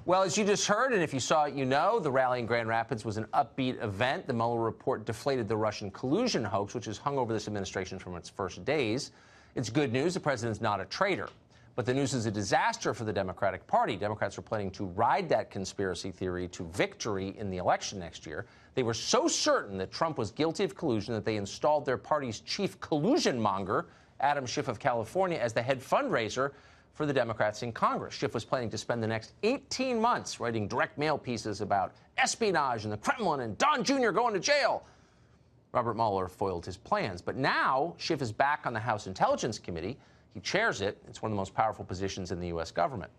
Well, as you just heard, and if you saw it, you know, the rally in Grand Rapids was an upbeat event. The Mueller report deflated the Russian collusion hoax, which has hung over this administration from its first days. It's good news. The president's not a traitor. But the news is a disaster for the Democratic Party. Democrats are planning to ride that conspiracy theory to victory in the election next year. They were so certain that Trump was guilty of collusion that they installed their party's chief collusion monger, Adam Schiff of California, as the head fundraiser for the Democrats in Congress. Schiff was planning to spend the next 18 months writing direct mail pieces about espionage and the Kremlin and Don Jr. going to jail. Robert Mueller foiled his plans. But now Schiff is back on the House Intelligence Committee. He chairs it. It's one of the most powerful positions in the U.S. government.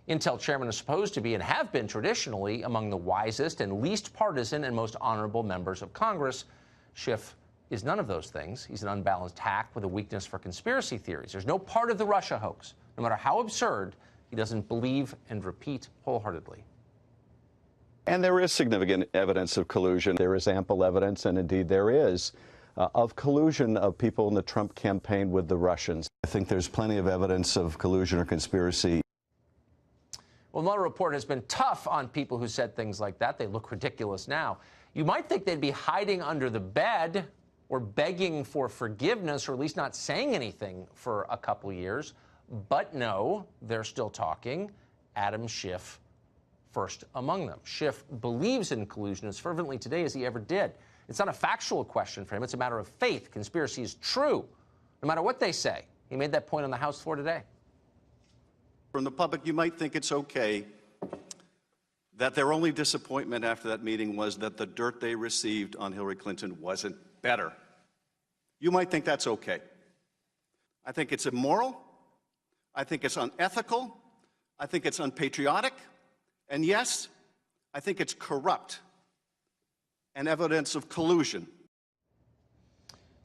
Intel chairmen are supposed to be and have been traditionally among the wisest and least partisan and most honorable members of Congress. Schiff is none of those things. He's an unbalanced hack with a weakness for conspiracy theories. There's no part of the Russia hoax, no matter how absurd, he doesn't believe and repeat wholeheartedly. And there is significant evidence of collusion. There is ample evidence, and indeed there is, of collusion of people in the Trump campaign with the Russians. I think there's plenty of evidence of collusion or conspiracy. Well, the Mueller report has been tough on people who said things like that. They look ridiculous now. You might think they'd be hiding under the bed or begging for forgiveness, or at least not saying anything for a couple years. But no, they're still talking. Adam Schiff first among them. Schiff believes in collusion as fervently today as he ever did. It's not a factual question for him. It's a matter of faith. Conspiracy is true, no matter what they say. He made that point on the House floor today. From the public, you might think it's okay that their only disappointment after that meeting was that the dirt they received on Hillary Clinton wasn't better. You might think that's okay. I think it's immoral. I think it's unethical. I think it's unpatriotic. And yes, I think it's corrupt and evidence of collusion.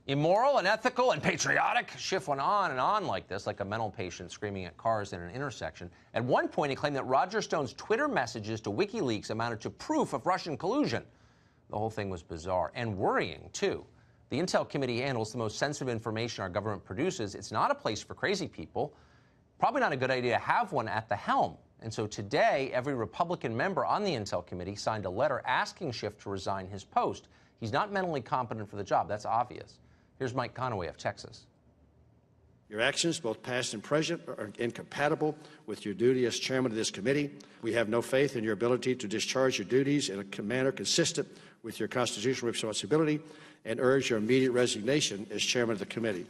Immoral, unethical, and patriotic. Schiff went on and on like this, like a mental patient screaming at cars in an intersection. At one point, he claimed that Roger Stone's Twitter messages to WikiLeaks amounted to proof of Russian collusion. The whole thing was bizarre and worrying, too. The Intel Committee handles the most sensitive information our government produces. It's not a place for crazy people. Probably not a good idea to have one at the helm. And so today, every Republican member on the Intel Committee signed a letter asking Schiff to resign his post. He's not mentally competent for the job. That's obvious. Here's Mike Conaway of Texas. Your actions, both past and present, are incompatible with your duty as chairman of this committee. We have no faith in your ability to discharge your duties in a manner consistent with your constitutional responsibility and urge your immediate resignation as chairman of the committee.